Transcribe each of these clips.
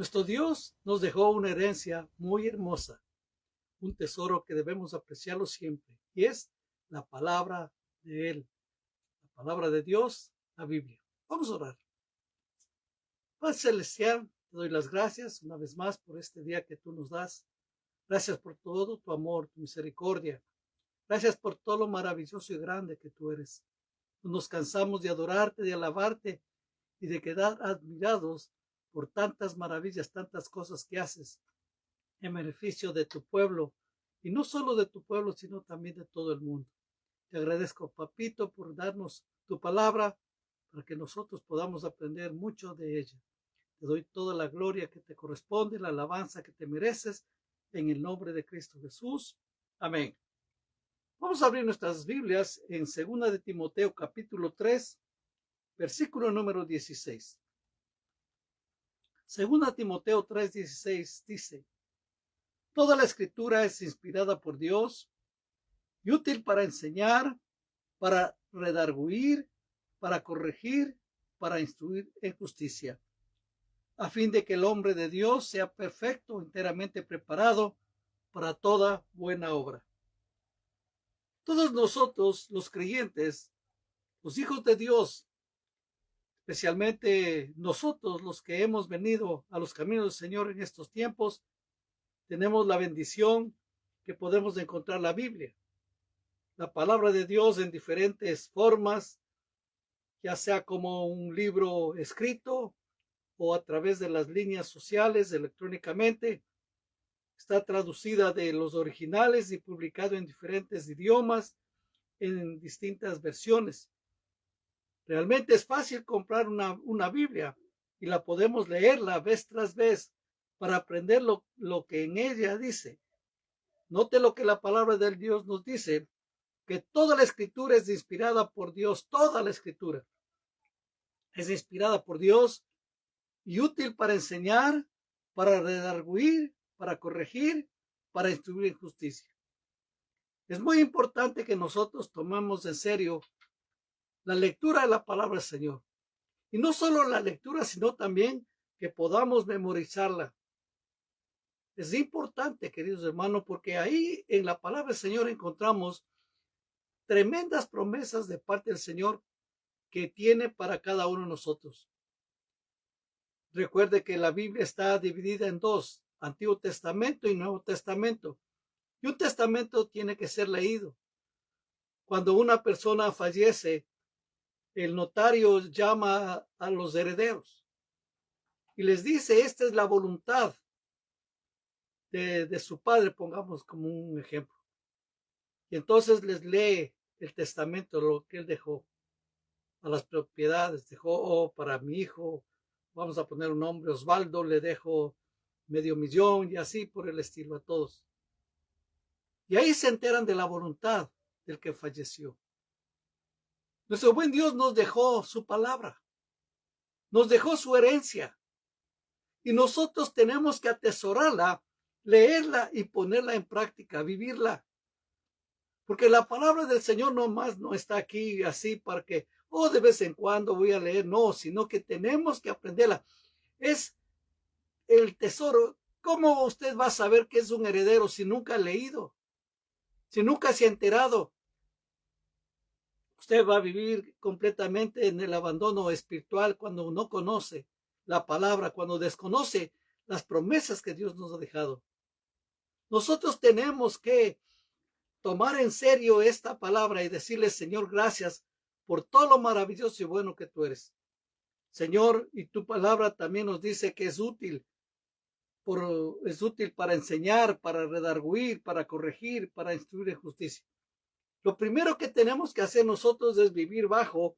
Nuestro Dios nos dejó una herencia muy hermosa, un tesoro que debemos apreciarlo siempre, y es la palabra de Él, la palabra de Dios, la Biblia. Vamos a orar. Padre Celestial, te doy las gracias una vez más por este día que tú nos das. Gracias por todo tu amor, tu misericordia. Gracias por todo lo maravilloso y grande que tú eres. No nos cansamos de adorarte, de alabarte y de quedar admirados por tantas maravillas, tantas cosas que haces en beneficio de tu pueblo, y no solo de tu pueblo, sino también de todo el mundo. Te agradezco, papito, por darnos tu palabra para que nosotros podamos aprender mucho de ella. Te doy toda la gloria que te corresponde, la alabanza que te mereces, en el nombre de Cristo Jesús. Amén. Vamos a abrir nuestras Biblias en 2 de Timoteo capítulo 3, versículo número 16. 2 Timoteo 3:16 dice: Toda la escritura es inspirada por Dios y útil para enseñar, para redarguir, para corregir, para instruir en justicia, a fin de que el hombre de Dios sea perfecto, enteramente preparado para toda buena obra. Todos nosotros, los creyentes, los hijos de Dios, especialmente nosotros los que hemos venido a los caminos del Señor en estos tiempos, tenemos la bendición que podemos encontrar la Biblia, la palabra de Dios en diferentes formas, ya sea como un libro escrito o a través de las líneas sociales electrónicamente. Está traducida de los originales y publicado en diferentes idiomas, en distintas versiones. Realmente es fácil comprar una Biblia y la podemos leerla vez tras vez para aprender lo que en ella dice. Note lo que la palabra del Dios nos dice, que toda la escritura es inspirada por Dios, toda la escritura es inspirada por Dios y útil para enseñar, para redarguir, para corregir, para instruir en justicia. Es muy importante que nosotros tomemos en serio la lectura de la palabra del Señor. Y no solo la lectura, sino también que podamos memorizarla. Es importante, queridos hermanos, porque ahí en la palabra del Señor encontramos tremendas promesas de parte del Señor que tiene para cada uno de nosotros. Recuerde que la Biblia está dividida en dos: Antiguo Testamento y Nuevo Testamento. Y un testamento tiene que ser leído. Cuando una persona fallece, el notario llama a los herederos y les dice: esta es la voluntad de su padre, pongamos como un ejemplo. Y entonces les lee el testamento, lo que él dejó, a las propiedades. Dejó, para mi hijo, vamos a poner un nombre, Osvaldo, le dejo $500,000, y así por el estilo a todos. Y ahí se enteran de la voluntad del que falleció. Nuestro buen Dios nos dejó su palabra, nos dejó su herencia, y nosotros tenemos que atesorarla, leerla y ponerla en práctica, vivirla. Porque la palabra del Señor nomás no está aquí así para que, de vez en cuando voy a leer, no, sino que tenemos que aprenderla. Es el tesoro. ¿Cómo usted va a saber que es un heredero si nunca ha leído? Si nunca se ha enterado. Usted va a vivir completamente en el abandono espiritual cuando no conoce la palabra, cuando desconoce las promesas que Dios nos ha dejado. Nosotros tenemos que tomar en serio esta palabra y decirle: Señor, gracias por todo lo maravilloso y bueno que tú eres. Señor, y tu palabra también nos dice que es útil para enseñar, para redarguir, para corregir, para instruir en justicia. Lo primero que tenemos que hacer nosotros es vivir bajo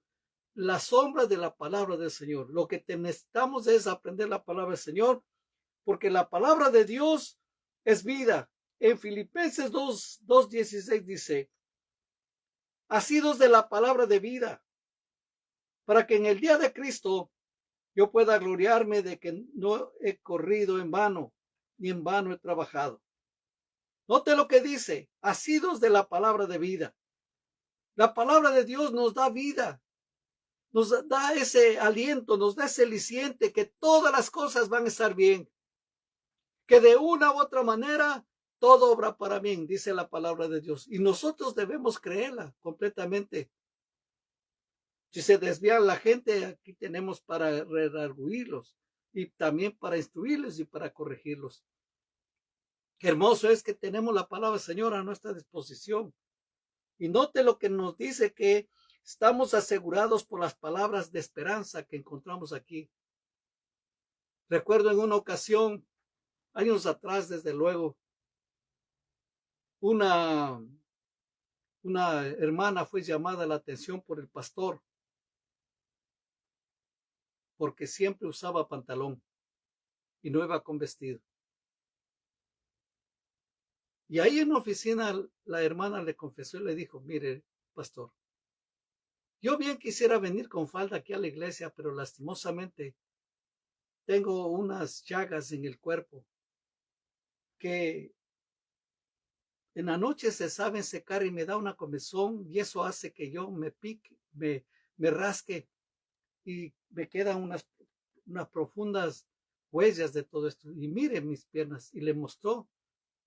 la sombra de la palabra del Señor. Lo que necesitamos es aprender la palabra del Señor, porque la palabra de Dios es vida. En Filipenses 2:16 dice: asidos de la palabra de vida, para que en el día de Cristo yo pueda gloriarme de que no he corrido en vano, ni en vano he trabajado. Note lo que dice: asidos de la palabra de vida. La palabra de Dios nos da vida. nos da ese aliento, nos da ese aliciente que todas las cosas van a estar bien, que de una u otra manera todo obra para bien, dice la palabra de Dios. Y nosotros debemos creerla completamente. Si se desvía la gente, aquí tenemos para redarguirlos y también para instruirles y para corregirlos. Qué hermoso es que tenemos la palabra del Señor a nuestra disposición. Y note lo que nos dice, que estamos asegurados por las palabras de esperanza que encontramos aquí. Recuerdo en una ocasión, años atrás, desde luego, una hermana fue llamada la atención por el pastor porque siempre usaba pantalón y no iba con vestido. Y ahí en la oficina la hermana le confesó y le dijo: mire, pastor, yo bien quisiera venir con falda aquí a la iglesia, pero lastimosamente tengo unas llagas en el cuerpo que en la noche se saben secar y me da una comezón, y eso hace que yo me pique, me rasque y me quedan unas profundas huellas de todo esto. Y mire mis piernas, y le mostró.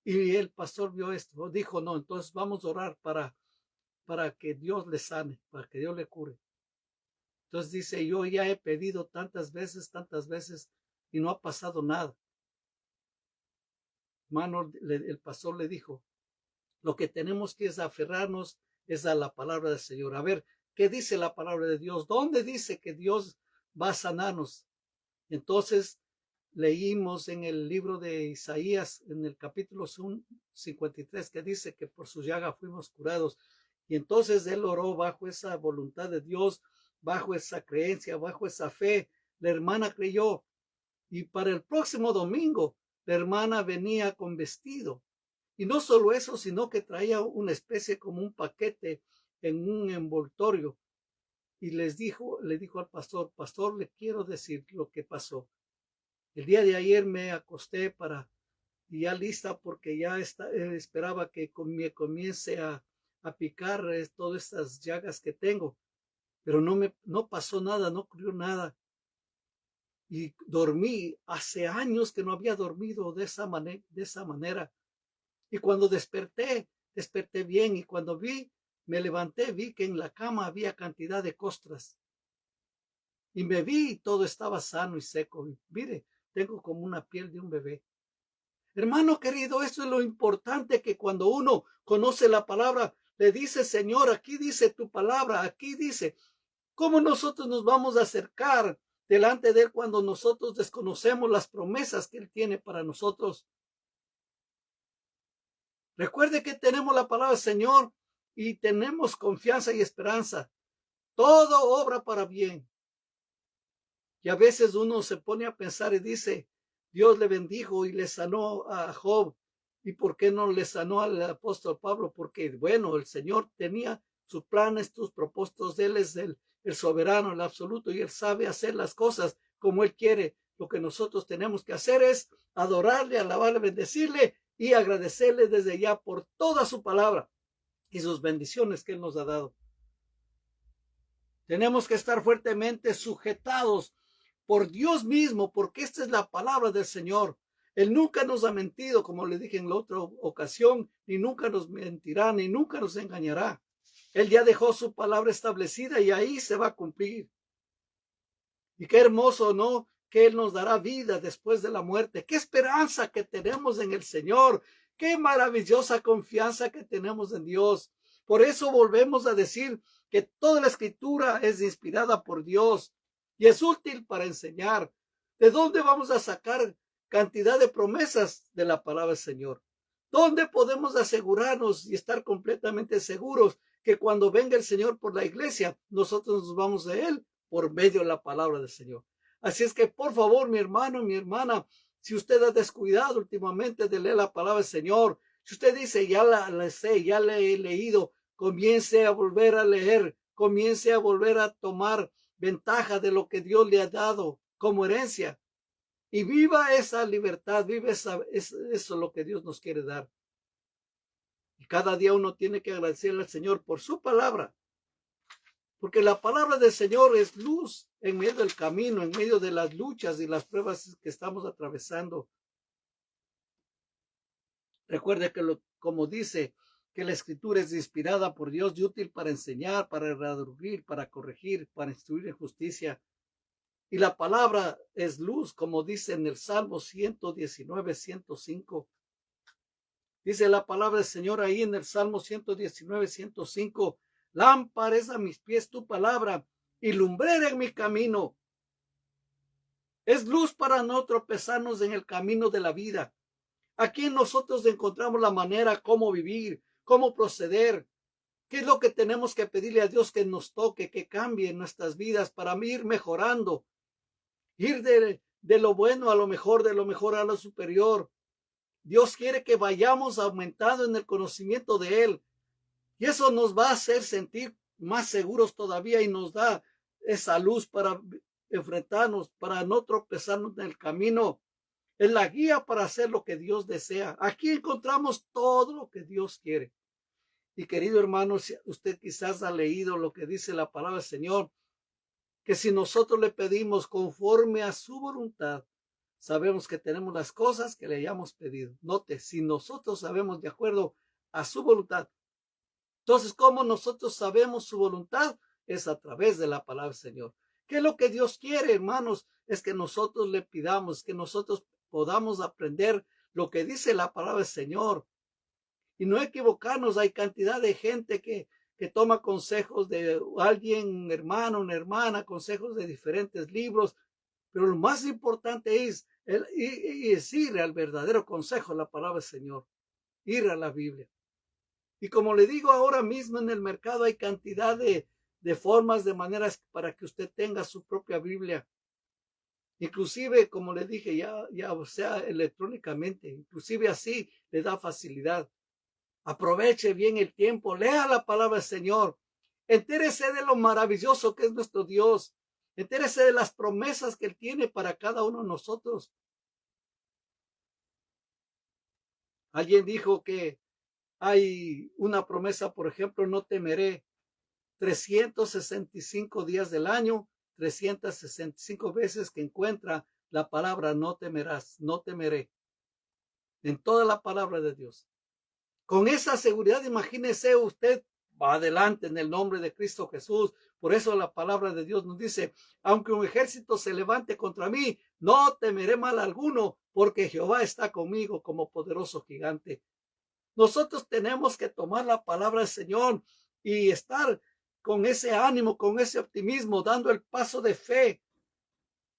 Y el pastor vio esto, dijo: no, entonces vamos a orar para que Dios le sane, para que Dios le cure. Entonces dice: yo ya he pedido tantas veces y no ha pasado nada. Hermano, el pastor le dijo: lo que tenemos que es aferrarnos es a la palabra del Señor. A ver, ¿qué dice la palabra de Dios? ¿Dónde dice que Dios va a sanarnos? Entonces leímos en el libro de Isaías, en el capítulo 53, que dice que por su llaga fuimos curados. Y entonces él oró bajo esa voluntad de Dios, bajo esa creencia, bajo esa fe. La hermana creyó, y para el próximo domingo la hermana venía con vestido. Y no solo eso, sino que traía una especie como un paquete en un envoltorio. Y le dijo al pastor: pastor, le quiero decir lo que pasó. El día de ayer me acosté ya lista, porque ya esperaba que me comience a picar todas estas llagas que tengo. Pero no pasó nada, no ocurrió nada. Y dormí, hace años que no había dormido de esa manera. Y cuando desperté bien, y cuando me levanté, vi que en la cama había cantidad de costras. Y me vi y todo estaba sano y seco. Y mire, tengo como una piel de un bebé. Hermano querido, esto es lo importante, que cuando uno conoce la palabra, le dice: Señor, aquí dice tu palabra, aquí dice. ¿Cómo nosotros nos vamos a acercar delante de Él cuando nosotros desconocemos las promesas que Él tiene para nosotros? Recuerde que tenemos la palabra del Señor y tenemos confianza y esperanza. Todo obra para bien. Y a veces uno se pone a pensar y dice: Dios le bendijo y le sanó a Job. ¿Y por qué no le sanó al apóstol Pablo? Porque, bueno, el Señor tenía sus planes, sus propósitos. Él es el soberano, el absoluto, y Él sabe hacer las cosas como Él quiere. Lo que nosotros tenemos que hacer es adorarle, alabarle, bendecirle y agradecerle desde ya por toda su palabra y sus bendiciones que Él nos ha dado. Tenemos que estar fuertemente sujetados por Dios mismo, porque esta es la palabra del Señor. Él nunca nos ha mentido, como le dije en la otra ocasión, ni nunca nos mentirá, ni nunca nos engañará. Él ya dejó su palabra establecida y ahí se va a cumplir. Y qué hermoso, ¿no? Que Él nos dará vida después de la muerte. Qué esperanza que tenemos en el Señor. Qué maravillosa confianza que tenemos en Dios. Por eso volvemos a decir que toda la escritura es inspirada por Dios y es útil para enseñar. ¿De dónde vamos a sacar cantidad de promesas? De la palabra del Señor. ¿Dónde podemos asegurarnos y estar completamente seguros que cuando venga el Señor por la iglesia, nosotros nos vamos de Él por medio de la palabra del Señor? Así es que, por favor, mi hermano, mi hermana, si usted ha descuidado últimamente de leer la palabra del Señor, si usted dice: ya la sé, ya la he leído, comience a volver a leer, comience a volver a tomar ventaja de lo que Dios le ha dado como herencia. Y viva esa libertad, viva eso es lo que Dios nos quiere dar. Y cada día uno tiene que agradecerle al Señor por su palabra. porque la palabra del Señor es luz en medio del camino, en medio de las luchas y las pruebas que estamos atravesando. Recuerde que como dice, que la escritura es inspirada por Dios y útil para enseñar, para redarguir, para corregir, para instruir en justicia. Y la palabra es luz, como dice en el Salmo 119, 105. Dice la palabra del Señor ahí en el Salmo 119, 105. Lámpara es a mis pies tu palabra y lumbrera en mi camino. Es luz para no tropezarnos en el camino de la vida. Aquí nosotros encontramos la manera cómo vivir, cómo proceder, qué es lo que tenemos que pedirle a Dios que nos toque, que cambie en nuestras vidas para ir mejorando, ir de lo bueno a lo mejor, de lo mejor a lo superior. Dios quiere que vayamos aumentando en el conocimiento de Él. Y eso nos va a hacer sentir más seguros todavía y nos da esa luz para enfrentarnos, para no tropezarnos en el camino. Es la guía para hacer lo que Dios desea. Aquí encontramos todo lo que Dios quiere. Y querido hermano, si usted quizás ha leído lo que dice la palabra del Señor, que si nosotros le pedimos conforme a su voluntad, sabemos que tenemos las cosas que le hayamos pedido. Note, si nosotros sabemos de acuerdo a su voluntad, entonces, ¿cómo nosotros sabemos su voluntad? Es a través de la palabra del Señor. ¿Qué es lo que Dios quiere, hermanos? Es que nosotros le pidamos, que nosotros podamos aprender lo que dice la palabra del Señor. Y no equivocarnos, hay cantidad de gente que toma consejos de alguien, un hermano, una hermana, consejos de diferentes libros, pero lo más importante es ir al verdadero consejo, la palabra del Señor, ir a la Biblia. Y como le digo, ahora mismo en el mercado hay cantidad de formas, de maneras para que usted tenga su propia Biblia. Inclusive, como le dije, ya o sea, electrónicamente, inclusive así le da facilidad. Aproveche bien el tiempo, lea la palabra del Señor, entérese de lo maravilloso que es nuestro Dios, entérese de las promesas que Él tiene para cada uno de nosotros. Alguien dijo que hay una promesa, por ejemplo, no temeré 365 días del año, 365 veces que encuentra la palabra no temerás, no temeré, en toda la palabra de Dios. Con esa seguridad, imagínese usted, va adelante en el nombre de Cristo Jesús. Por eso la palabra de Dios nos dice, aunque un ejército se levante contra mí, no temeré mal alguno, porque Jehová está conmigo como poderoso gigante. Nosotros tenemos que tomar la palabra del Señor y estar con ese ánimo, con ese optimismo, dando el paso de fe,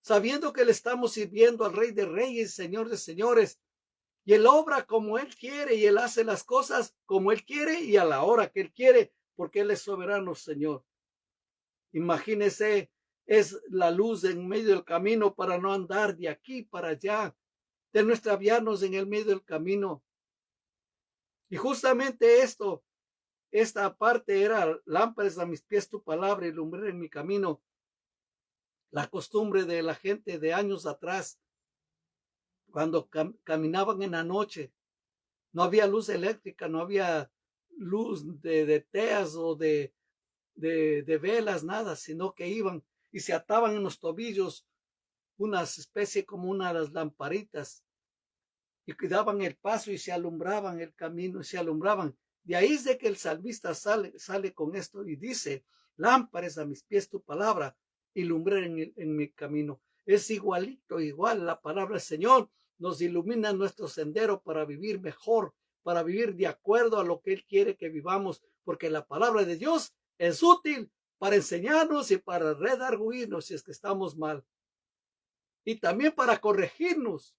sabiendo que le estamos sirviendo al Rey de Reyes, Señor de Señores. Y Él obra como Él quiere y Él hace las cosas como Él quiere y a la hora que Él quiere, porque Él es soberano, Señor. Imagínese, es la luz en medio del camino para no andar de aquí para allá, de no extraviarnos en el medio del camino. Y justamente esta parte era lámparas a mis pies tu palabra y lumbrera en mi camino. La costumbre de la gente de años atrás, cuando caminaban en la noche, no había luz eléctrica, no había luz de teas o de velas, nada, sino que iban y se ataban en los tobillos unas especie como unas lamparitas y daban el paso y se alumbraban el camino y se alumbraban. De ahí es de que el salmista sale con esto y dice, lámparas a mis pies tu palabra y lumbrera en mi camino. Es igual la palabra del Señor nos ilumina nuestro sendero para vivir mejor, para vivir de acuerdo a lo que Él quiere que vivamos, porque la palabra de Dios es útil para enseñarnos y para redarguirnos si es que estamos mal. Y también para corregirnos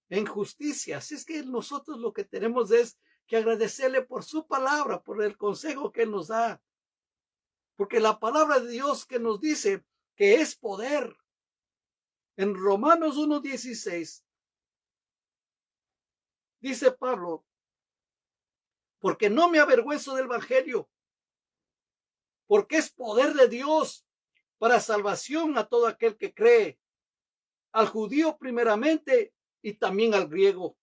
en justicia. Así es que nosotros lo que tenemos es que agradecerle por su palabra, por el consejo que Él nos da. Porque la palabra de Dios que nos dice que es poder. En Romanos 1:16 dice Pablo, porque no me avergüenzo del evangelio, porque es poder de Dios para salvación a todo aquel que cree, al judío primeramente y también al griego.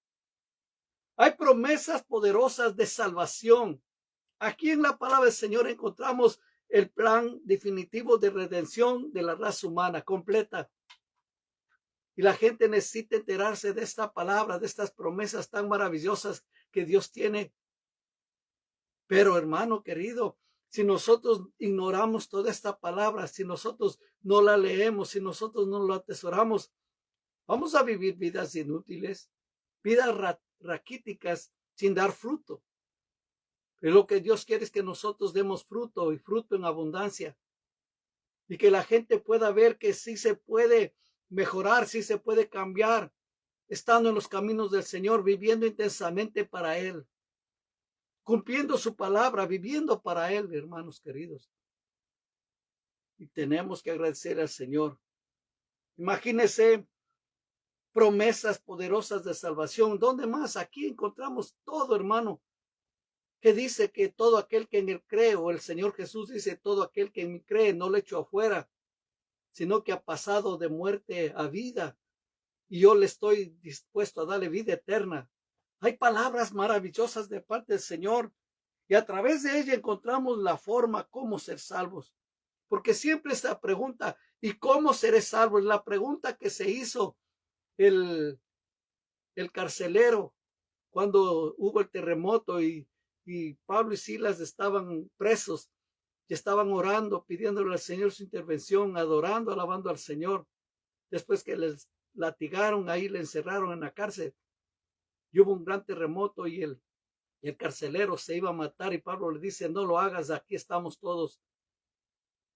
Hay promesas poderosas de salvación. Aquí en la palabra del Señor encontramos el plan definitivo de redención de la raza humana completa. Y la gente necesita enterarse de esta palabra, de estas promesas tan maravillosas que Dios tiene. Pero hermano querido, si nosotros ignoramos toda esta palabra, si nosotros no la leemos, si nosotros no la atesoramos, vamos a vivir vidas inútiles, vidas raquíticas sin dar fruto. Pero lo que Dios quiere es que nosotros demos fruto y fruto en abundancia. Y que la gente pueda ver que sí se puede mejorar, sí se puede cambiar, estando en los caminos del Señor, viviendo intensamente para Él, cumpliendo su palabra, viviendo para Él, hermanos queridos. Y tenemos que agradecer al Señor. Imagínense promesas poderosas de salvación. ¿Dónde más? Aquí encontramos todo, hermano, que dice que todo aquel que en Él cree, o el Señor Jesús dice, todo aquel que en mí cree, no le echo afuera, sino que ha pasado de muerte a vida, y yo le estoy dispuesto a darle vida eterna. Hay palabras maravillosas de parte del Señor, y a través de ella encontramos la forma cómo ser salvos. Porque siempre esta pregunta, ¿y cómo seré salvo? Es la pregunta que se hizo el carcelero cuando hubo el terremoto y Pablo y Silas estaban presos y estaban orando, pidiéndole al Señor su intervención, adorando, alabando al Señor. Después que les latigaron, ahí le encerraron en la cárcel. Y hubo un gran terremoto y el carcelero se iba a matar y Pablo le dice, no lo hagas, aquí estamos todos.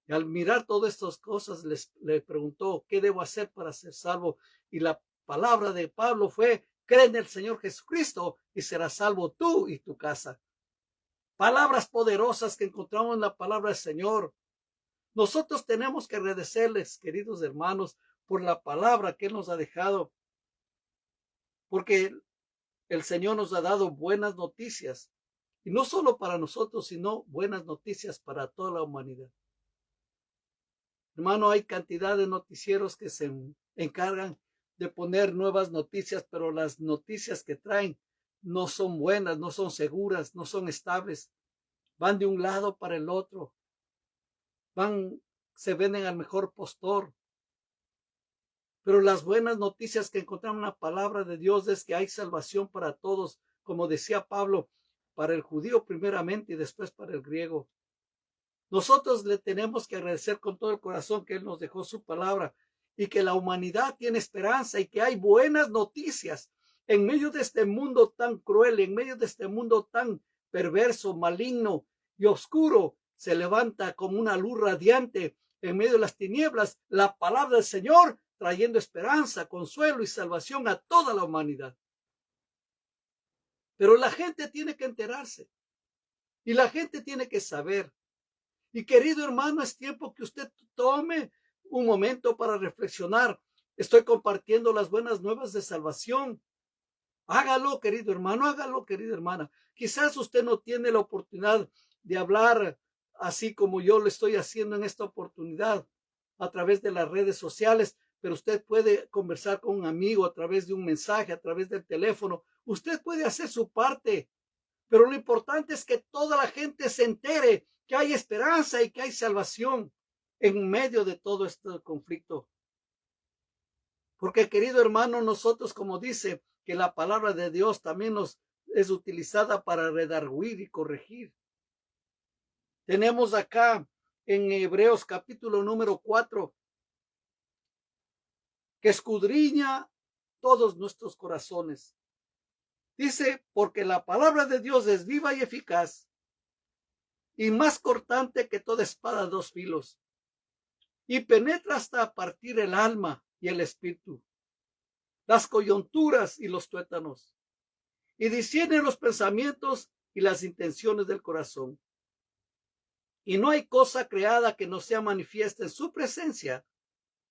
Y al mirar todas estas cosas le preguntó, ¿qué debo hacer para ser salvo? Y la palabra de Pablo fue, cree en el Señor Jesucristo y serás salvo tú y tu casa. Palabras poderosas que encontramos en la palabra del Señor. Nosotros tenemos que agradecerles, queridos hermanos, por la palabra que Él nos ha dejado, porque el Señor nos ha dado buenas noticias, y no solo para nosotros, sino buenas noticias para toda la humanidad. Hermano, hay cantidad de noticieros que se encargan de poner nuevas noticias, pero las noticias que traen no son buenas, no son seguras, no son estables. Van de un lado para el otro. Se venden al mejor postor. Pero las buenas noticias que encontramos en la palabra de Dios es que hay salvación para todos, como decía Pablo, para el judío primeramente y después para el griego. Nosotros le tenemos que agradecer con todo el corazón que Él nos dejó su palabra y que la humanidad tiene esperanza y que hay buenas noticias en medio de este mundo tan cruel, en medio de este mundo tan perverso, maligno y oscuro. Se levanta como una luz radiante en medio de las tinieblas la palabra del Señor, trayendo esperanza, consuelo y salvación a toda la humanidad. Pero la gente tiene que enterarse y la gente tiene que saber. Y querido hermano, es tiempo que usted tome un momento para reflexionar. Estoy compartiendo las buenas nuevas de salvación. Hágalo, querido hermano, hágalo, querida hermana. Quizás usted no tiene la oportunidad de hablar así como yo lo estoy haciendo en esta oportunidad a través de las redes sociales, pero usted puede conversar con un amigo a través de un mensaje, a través del teléfono. Usted puede hacer su parte, pero lo importante es que toda la gente se entere que hay esperanza y que hay salvación en medio de todo este conflicto. Porque, querido hermano, nosotros, como dice, que la palabra de Dios también nos es utilizada para redarguir y corregir. Tenemos acá en Hebreos capítulo número 4, que escudriña todos nuestros corazones. Dice, porque la palabra de Dios es viva y eficaz y más cortante que toda espada de dos filos, y penetra hasta partir el alma y el espíritu, las coyunturas y los tuétanos, y discierne los pensamientos y las intenciones del corazón. Y no hay cosa creada que no sea manifiesta en su presencia.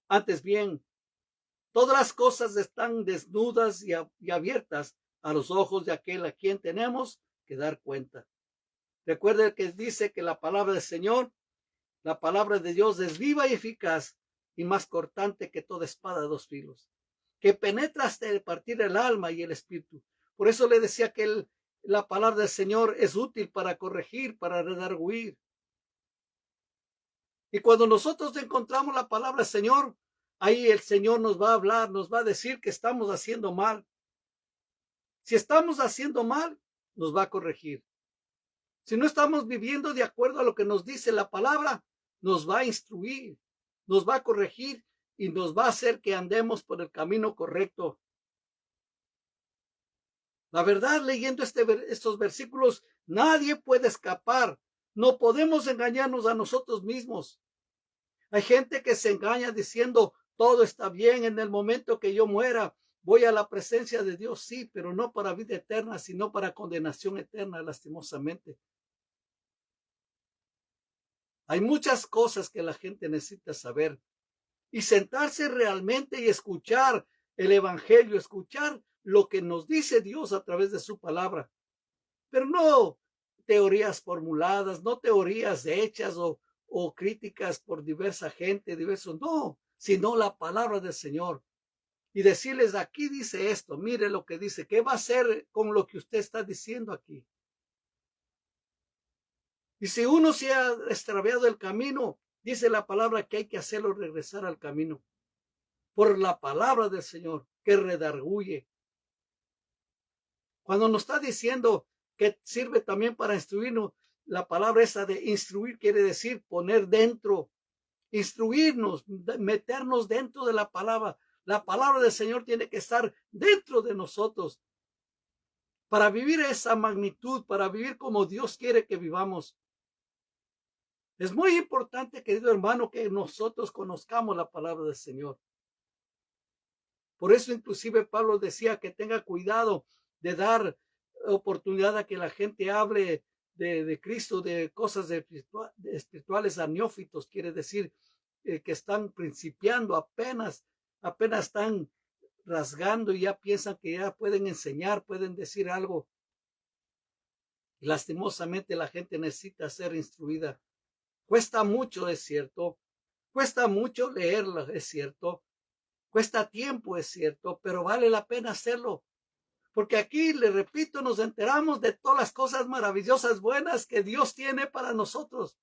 Antes bien, todas las cosas están desnudas y abiertas a los ojos de aquel a quien tenemos que dar cuenta. Recuerde que dice que la palabra del Señor, la palabra de Dios es viva y eficaz y más cortante que toda espada de dos filos, que penetra hasta partir el alma y el espíritu. Por eso le decía que la palabra del Señor es útil para corregir, para redarguir. Y cuando nosotros encontramos la palabra del Señor, ahí el Señor nos va a hablar, nos va a decir que estamos haciendo mal. Si estamos haciendo mal, nos va a corregir. Si no estamos viviendo de acuerdo a lo que nos dice la palabra, nos va a instruir, nos va a corregir y nos va a hacer que andemos por el camino correcto. La verdad, leyendo estos versículos, nadie puede escapar. No podemos engañarnos a nosotros mismos. Hay gente que se engaña diciendo, todo está bien en el momento que yo muera. Voy a la presencia de Dios, sí, pero no para vida eterna, sino para condenación eterna, lastimosamente. Hay muchas cosas que la gente necesita saber y sentarse realmente y escuchar el evangelio, escuchar lo que nos dice Dios a través de su palabra, pero no teorías formuladas, no teorías hechas o críticas por diversa gente, diversos, no, sino la palabra del Señor. Y decirles, aquí dice esto, mire lo que dice, ¿qué va a hacer con lo que usted está diciendo aquí? Y si uno se ha extraviado el camino, dice la palabra que hay que hacerlo regresar al camino. Por la palabra del Señor, que redarguye. Cuando nos está diciendo que sirve también para instruirnos, la palabra esa de instruir quiere decir poner dentro, instruirnos, meternos dentro de la palabra. La palabra del Señor tiene que estar dentro de nosotros para vivir esa magnitud, para vivir como Dios quiere que vivamos. Es muy importante, querido hermano, que nosotros conozcamos la palabra del Señor. Por eso inclusive Pablo decía que tenga cuidado de dar oportunidad a que la gente hable de Cristo, de cosas de espirituales a neófitos, quiere decir que están principiando, apenas están rasgando y ya piensan que ya pueden enseñar, pueden decir algo. Y lastimosamente la gente necesita ser instruida. Cuesta mucho, es cierto. Cuesta mucho leerla, es cierto. Cuesta tiempo, es cierto, pero vale la pena hacerlo. Porque aquí, le repito, nos enteramos de todas las cosas maravillosas, buenas que Dios tiene para nosotros.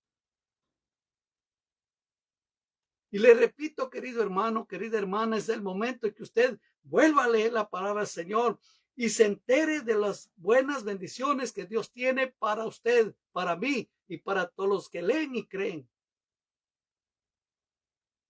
Y le repito, querido hermano, querida hermana, es el momento en que usted vuelva a leer la palabra del Señor y se entere de las buenas bendiciones que Dios tiene para usted, para mí y para todos los que leen y creen.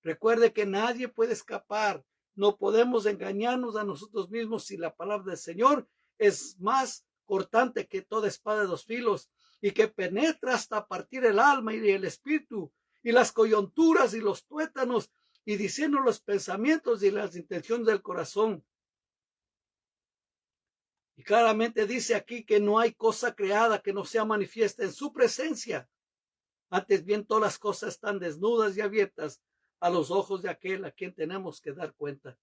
Recuerde que nadie puede escapar. No podemos engañarnos a nosotros mismos si la palabra del Señor es más cortante que toda espada de dos filos y que penetra hasta partir el alma y el espíritu y las coyunturas y los tuétanos y diciendo los pensamientos y las intenciones del corazón. Y claramente dice aquí que no hay cosa creada que no sea manifiesta en su presencia. Antes bien, todas las cosas están desnudas y abiertas a los ojos de aquel a quien tenemos que dar cuenta.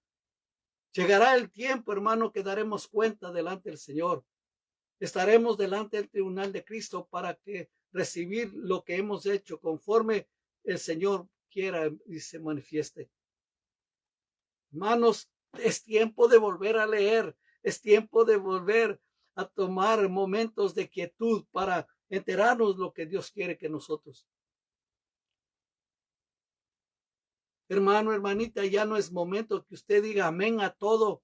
Llegará el tiempo, hermano, que daremos cuenta delante del Señor. Estaremos delante del tribunal de Cristo para que recibir lo que hemos hecho conforme el Señor quiera y se manifieste. Hermanos, es tiempo de volver a leer, es tiempo de volver a tomar momentos de quietud para enterarnos lo que Dios quiere que nosotros. Hermano, hermanita, ya no es momento que usted diga amén a todo.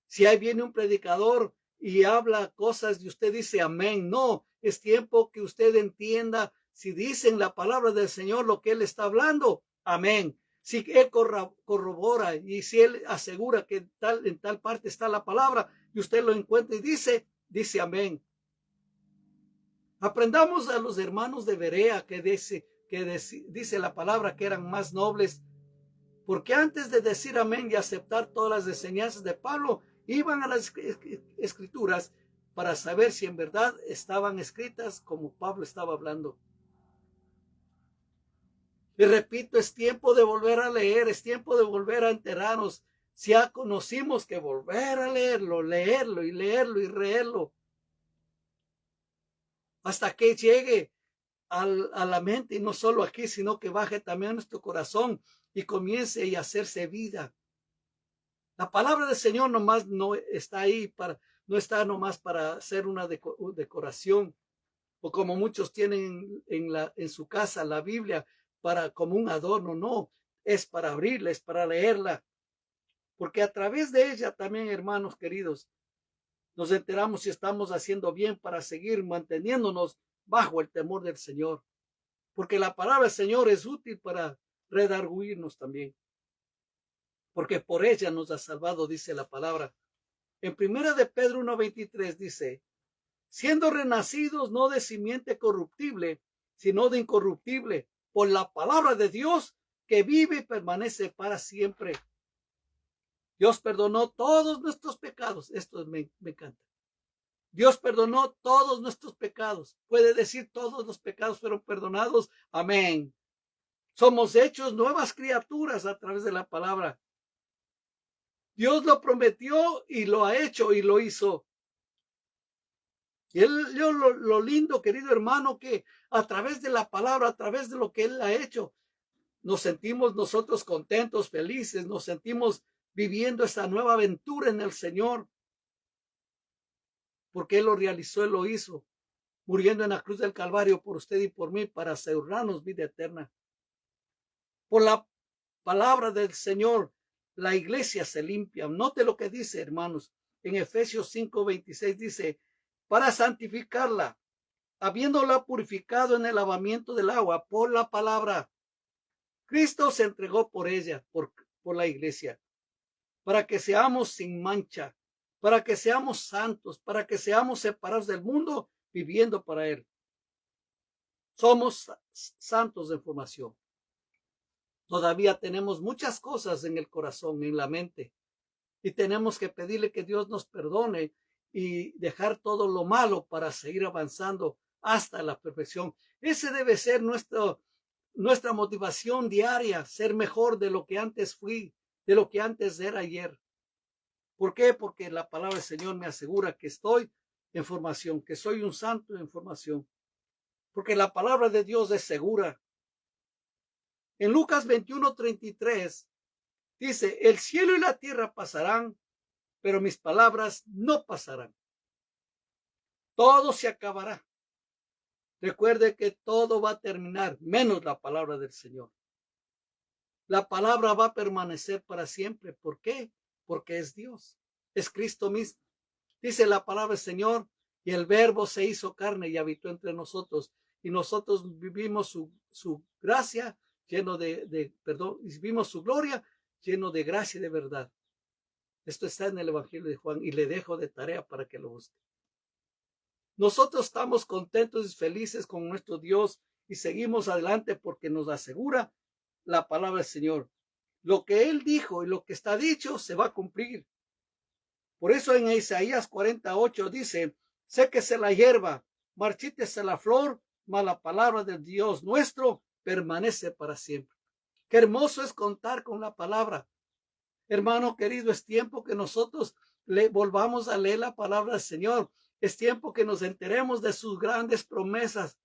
Si ahí viene un predicador y habla cosas y usted dice amén, no, es tiempo que usted entienda si dicen la palabra del Señor lo que él está hablando, amén. Si él corrobora y si él asegura que en tal parte está la palabra y usted lo encuentra y dice amén. Aprendamos a los hermanos de Berea que dice la palabra que eran más nobles, porque antes de decir amén y aceptar todas las enseñanzas de Pablo, iban a las escrituras para saber si en verdad estaban escritas como Pablo estaba hablando. Y repito, es tiempo de volver a leer, es tiempo de volver a enterarnos. Si ya conocimos que volver a leerlo, leerlo y leerlo y leerlo, hasta que llegue a la mente, y no solo aquí, sino que baje también a nuestro corazón y comience a hacerse vida. La palabra del Señor nomás no está ahí no está nomás para hacer una decoración, o como muchos tienen en su casa la Biblia para como un adorno, no, es para abrirla, es para leerla, porque a través de ella también, hermanos queridos, nos enteramos si estamos haciendo bien para seguir manteniéndonos bajo el temor del Señor, porque la palabra del Señor es útil para redarguirnos también, porque por ella nos ha salvado, dice la palabra. En primera de Pedro 1:23 dice, siendo renacidos no de simiente corruptible, sino de incorruptible, por la palabra de Dios que vive y permanece para siempre. Dios perdonó todos nuestros pecados. Esto me encanta. Dios perdonó todos nuestros pecados. Puede decir todos los pecados fueron perdonados. Amén. Somos hechos nuevas criaturas a través de la palabra. Dios lo prometió y lo ha hecho y lo hizo. Y lo lindo, querido hermano, que a través de la palabra, a través de lo que Él ha hecho, nos sentimos nosotros contentos, felices, nos sentimos viviendo esta nueva aventura en el Señor, porque Él lo realizó, Él lo hizo, muriendo en la cruz del Calvario por usted y por mí, para asegurarnos vida eterna. Por la palabra del Señor, la iglesia se limpia. Note lo que dice, hermanos, en Efesios 5:26 dice, para santificarla, habiéndola purificado en el lavamiento del agua por la palabra. Cristo se entregó por ella, por la iglesia, para que seamos sin mancha, para que seamos santos, para que seamos separados del mundo, viviendo para Él. Somos santos de formación. Todavía tenemos muchas cosas en el corazón, en la mente, y tenemos que pedirle que Dios nos perdone y dejar todo lo malo para seguir avanzando hasta la perfección. Ese debe ser nuestra motivación diaria, ser mejor de lo que antes fui, de lo que antes era ayer. ¿Por qué? Porque la palabra del Señor me asegura que estoy en formación, que soy un santo en formación. Porque la palabra de Dios es segura. En Lucas 21:33 dice, el cielo y la tierra pasarán, pero mis palabras no pasarán. Todo se acabará. Recuerde que todo va a terminar, menos la palabra del Señor. La palabra va a permanecer para siempre. ¿Por qué? Porque es Dios, es Cristo mismo. Dice la palabra del Señor, y el verbo se hizo carne y habitó entre nosotros, y nosotros vivimos su gracia lleno perdón, y vimos su gloria lleno de gracia y de verdad. Esto está en el Evangelio de Juan y le dejo de tarea para que lo busque. Nosotros estamos contentos y felices con nuestro Dios y seguimos adelante porque nos asegura la palabra del Señor. Lo que Él dijo y lo que está dicho se va a cumplir. Por eso en Isaías 48 dice, séquese la hierba, marchítese la flor, mas la palabra del Dios nuestro permanece para siempre. Qué hermoso es contar con la palabra. Hermano querido, es tiempo que nosotros volvamos a leer la palabra del Señor. Es tiempo que nos enteremos de sus grandes promesas.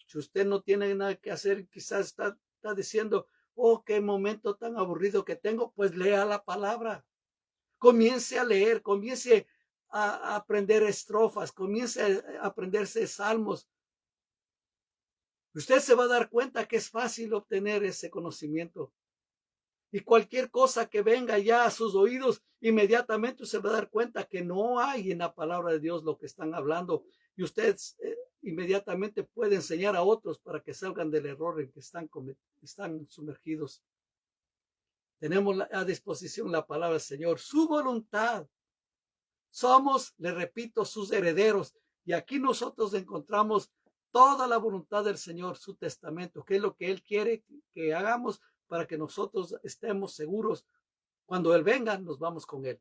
Si usted no tiene nada que hacer, quizás está diciendo, oh, qué momento tan aburrido que tengo, pues lea la palabra. Comience a leer, comience a aprender estrofas, comience a aprenderse salmos. Usted se va a dar cuenta que es fácil obtener ese conocimiento. Y cualquier cosa que venga ya a sus oídos, inmediatamente se va a dar cuenta que no hay en la palabra de Dios lo que están hablando. Y usted inmediatamente puede enseñar a otros para que salgan del error en que están sumergidos. Tenemos a disposición la palabra del Señor, su voluntad. Somos, le repito, sus herederos. Y aquí nosotros encontramos toda la voluntad del Señor, su testamento, que es lo que Él quiere que hagamos para que nosotros estemos seguros. Cuando Él venga, nos vamos con Él.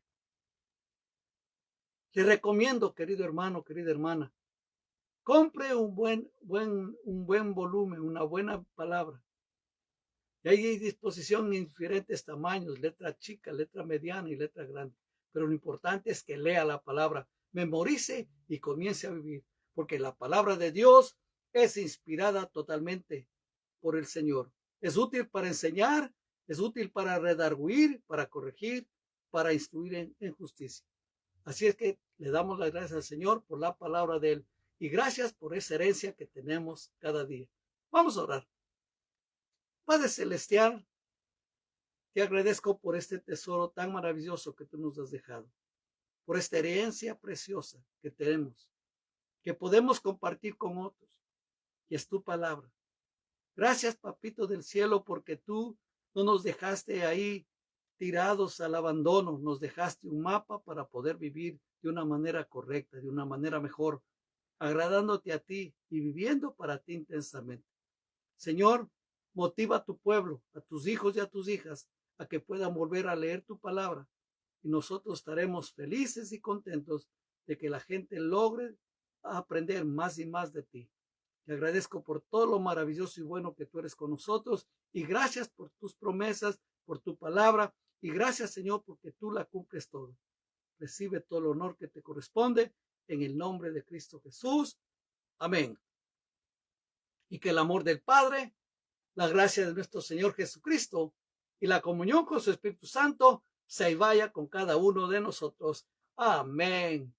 Le recomiendo, querido hermano, querida hermana, compre un buen volumen, una buena palabra. Y hay disposición en diferentes tamaños, letra chica, letra mediana y letra grande. Pero lo importante es que lea la palabra, memorice y comience a vivir. Porque la palabra de Dios es inspirada totalmente por el Señor. Es útil para enseñar, es útil para redarguir, para corregir, para instruir en justicia. Así es que le damos las gracias al Señor por la palabra de Él. Y gracias por esa herencia que tenemos cada día. Vamos a orar. Padre Celestial, te agradezco por este tesoro tan maravilloso que tú nos has dejado, por esta herencia preciosa que tenemos, que podemos compartir con otros, y es tu palabra. Gracias, Papito del cielo, porque tú no nos dejaste ahí tirados al abandono, nos dejaste un mapa para poder vivir de una manera correcta, de una manera mejor, agradándote a ti y viviendo para ti intensamente. Señor, motiva a tu pueblo, a tus hijos y a tus hijas, a que puedan volver a leer tu palabra, y nosotros estaremos felices y contentos de que la gente logre aprender más y más de ti. Te agradezco por todo lo maravilloso y bueno que tú eres con nosotros, y gracias por tus promesas, por tu palabra, y gracias, Señor, porque tú la cumples todo. Recibe todo el honor que te corresponde en el nombre de Cristo Jesús. Amén. Y que el amor del Padre, la gracia de nuestro Señor Jesucristo y la comunión con su Espíritu Santo se vaya con cada uno de nosotros. Amén.